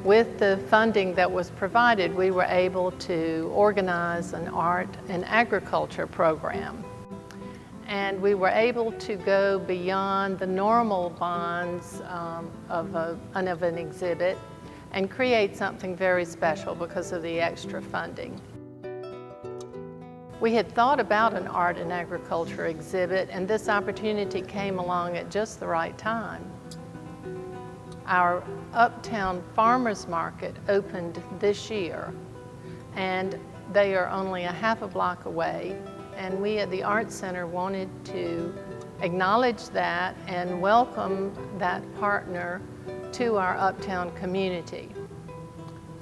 With the funding that was provided, we were able to organize an art and agriculture program. And we were able to go beyond the normal bonds of an exhibit and create something very special because of the extra funding. We had thought about an art and agriculture exhibit, and this opportunity came along at just the right time. Our Uptown Farmers Market opened this year, and they are only a half a block away, and we at the Art Center wanted to acknowledge that and welcome that partner to our Uptown community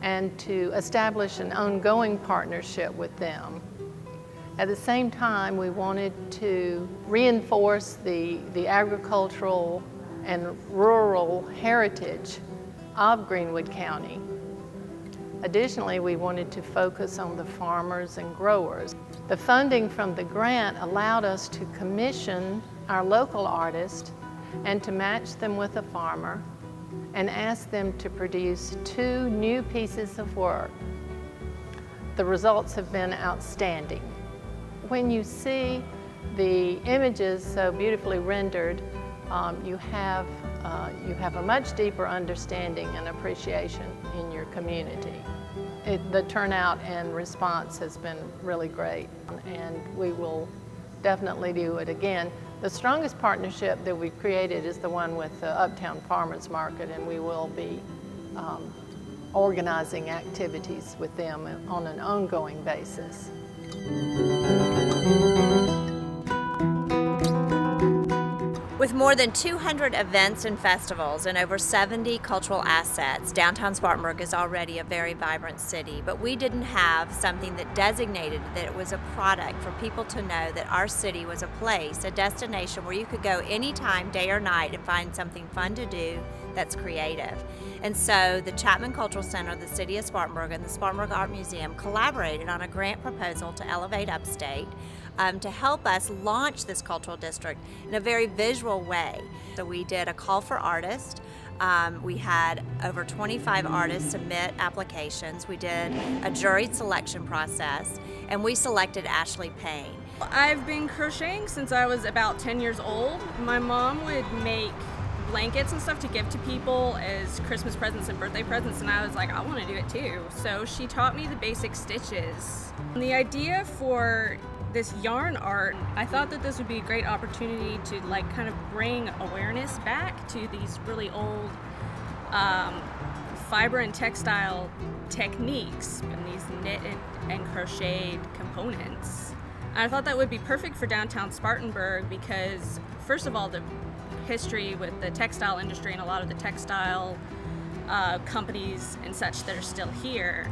and to establish an ongoing partnership with them. At the same time, we wanted to reinforce the agricultural and rural heritage of Greenwood County. Additionally, we wanted to focus on the farmers and growers. The funding from the grant allowed us to commission our local artists and to match them with a farmer and ask them to produce 2 new pieces of work. The results have been outstanding. When you see the images so beautifully rendered, you have a much deeper understanding and appreciation in your community. The turnout and response has been really great, and we will definitely do it again. The strongest partnership that we've created is the one with the Uptown Farmers Market, and we will be organizing activities with them on an ongoing basis. With more than 200 events and festivals and over 70 cultural assets, downtown Spartanburg is already a very vibrant city, but we didn't have something that designated that it was a product for people to know that our city was a place, a destination where you could go anytime, day or night, and find something fun to do that's creative. And so the Chapman Cultural Center, the City of Spartanburg, and the Spartanburg Art Museum collaborated on a grant proposal to elevate Upstate to help us launch this cultural district in a very visual way. So we did a call for artists. We had over 25 artists submit applications. We did a juried selection process, and we selected Ashley Payne. I've been crocheting since I was about 10 years old. My mom would make blankets and stuff to give to people as Christmas presents and birthday presents, and I was like, I want to do it too. So she taught me the basic stitches. And the idea for this yarn art, I thought that this would be a great opportunity to kind of bring awareness back to these really old fiber and textile techniques and these knitted and crocheted components. And I thought that would be perfect for downtown Spartanburg because, first of all, the history with the textile industry and a lot of the textile companies and such that are still here.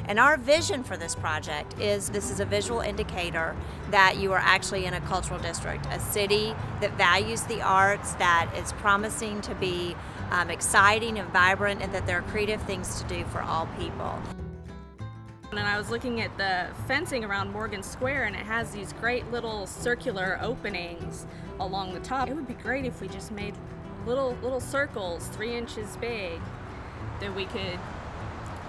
And our vision for this project is this is a visual indicator that you are actually in a cultural district, a city that values the arts, that is promising to be exciting and vibrant, and that there are creative things to do for all people. And I was looking at the fencing around Morgan Square, and it has these great little circular openings along the top. It would be great if we just made little circles 3 inches big that we could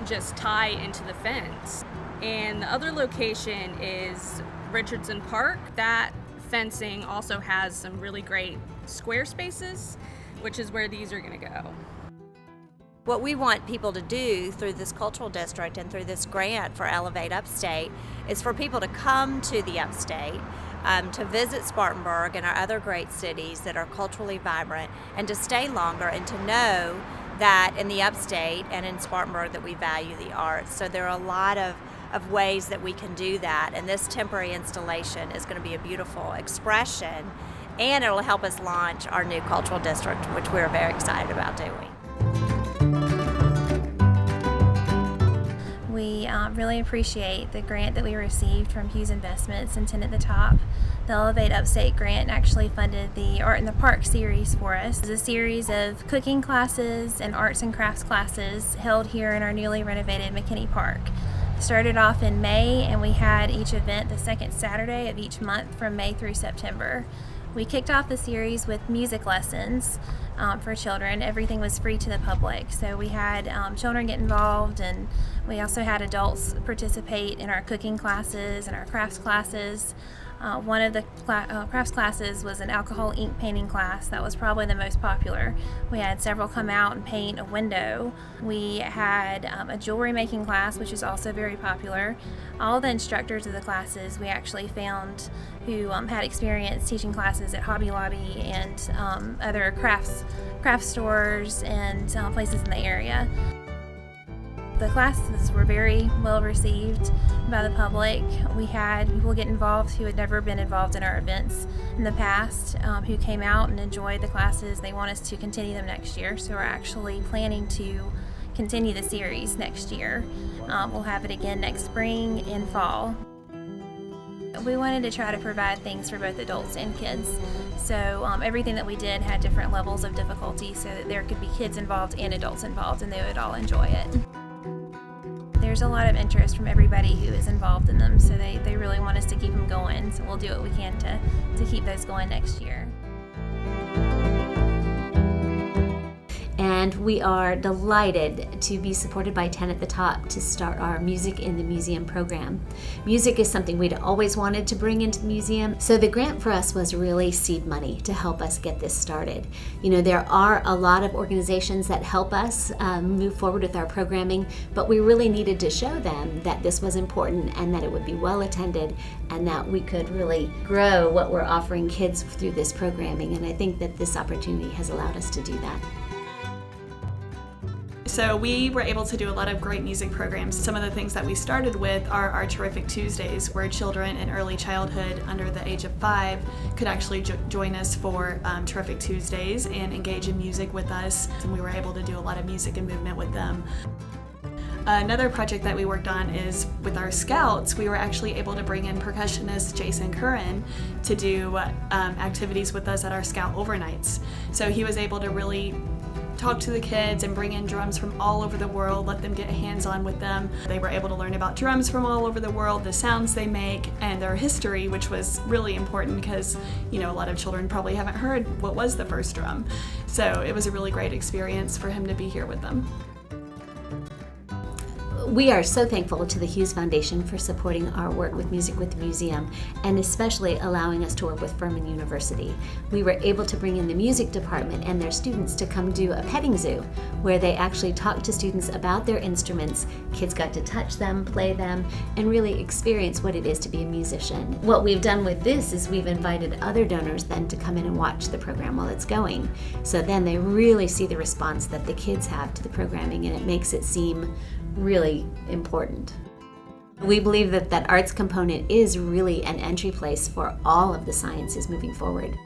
just tie into the fence. And the other location is Richardson Park. That fencing also has some really great square spaces, which is where these are going to go. What we want people to do through this cultural district and through this grant for Elevate Upstate is for people to come to the Upstate, to visit Spartanburg and our other great cities that are culturally vibrant, and to stay longer and to know that in the Upstate and in Spartanburg that we value the arts. So there are a lot of ways that we can do that, and this temporary installation is going to be a beautiful expression, and it'll help us launch our new cultural district, which we're very excited about doing. We really appreciate the grant that we received from Hughes Investments and 10 at the Top. The Elevate Upstate grant actually funded the Art in the Park series for us. It's a series of cooking classes and arts and crafts classes held here in our newly renovated McKinney Park. Started off in May, and we had each event the second Saturday of each month from May through September. We kicked off the series with music lessons for children. Everything was free to the public. So we had children get involved, and we also had adults participate in our cooking classes and our crafts classes. One of the crafts classes was an alcohol ink painting class. That was probably the most popular. We had several come out and paint a window. We had a jewelry making class, which is also very popular. All the instructors of the classes we actually found who had experience teaching classes at Hobby Lobby and other craft stores and places in the area. The classes were very well received by the public. We had people get involved who had never been involved in our events in the past, who came out and enjoyed the classes. They want us to continue them next year, so we're actually planning to continue the series next year. We'll have it again next spring and fall. We wanted to try to provide things for both adults and kids. So everything that we did had different levels of difficulty so that there could be kids involved and adults involved, and they would all enjoy it. There's a lot of interest from everybody who is involved in them, so they really want us to keep them going, so we'll do what we can to keep those going next year. And we are delighted to be supported by 10 at the Top to start our Music in the Museum program. Music is something we'd always wanted to bring into the museum, so the grant for us was really seed money to help us get this started. You know, there are a lot of organizations that help us move forward with our programming, but we really needed to show them that this was important and that it would be well attended and that we could really grow what we're offering kids through this programming, and I think that this opportunity has allowed us to do that. So we were able to do a lot of great music programs. Some of the things that we started with are our Terrific Tuesdays, where children in early childhood under the age of 5 could actually join us for Terrific Tuesdays and engage in music with us. And we were able to do a lot of music and movement with them. Another project that we worked on is with our scouts. We were actually able to bring in percussionist Jason Curran to do activities with us at our scout overnights. So he was able to really talk to the kids and bring in drums from all over the world, let them get hands-on with them. They were able to learn about drums from all over the world, the sounds they make, and their history, which was really important because, you know, a lot of children probably haven't heard what was the first drum. So it was a really great experience for him to be here with them. We are so thankful to the Hughes Foundation for supporting our work with Music with the Museum, and especially allowing us to work with Furman University. We were able to bring in the music department and their students to come do a petting zoo, where they actually talked to students about their instruments. Kids got to touch them, play them, and really experience what it is to be a musician. What we've done with this is we've invited other donors then to come in and watch the program while it's going. So then they really see the response that the kids have to the programming, and it makes it seem really important. We believe that that arts component is really an entry place for all of the sciences moving forward.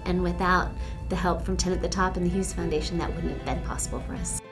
And without the help from 10 at the Top and the Hughes Foundation, that wouldn't have been possible for us.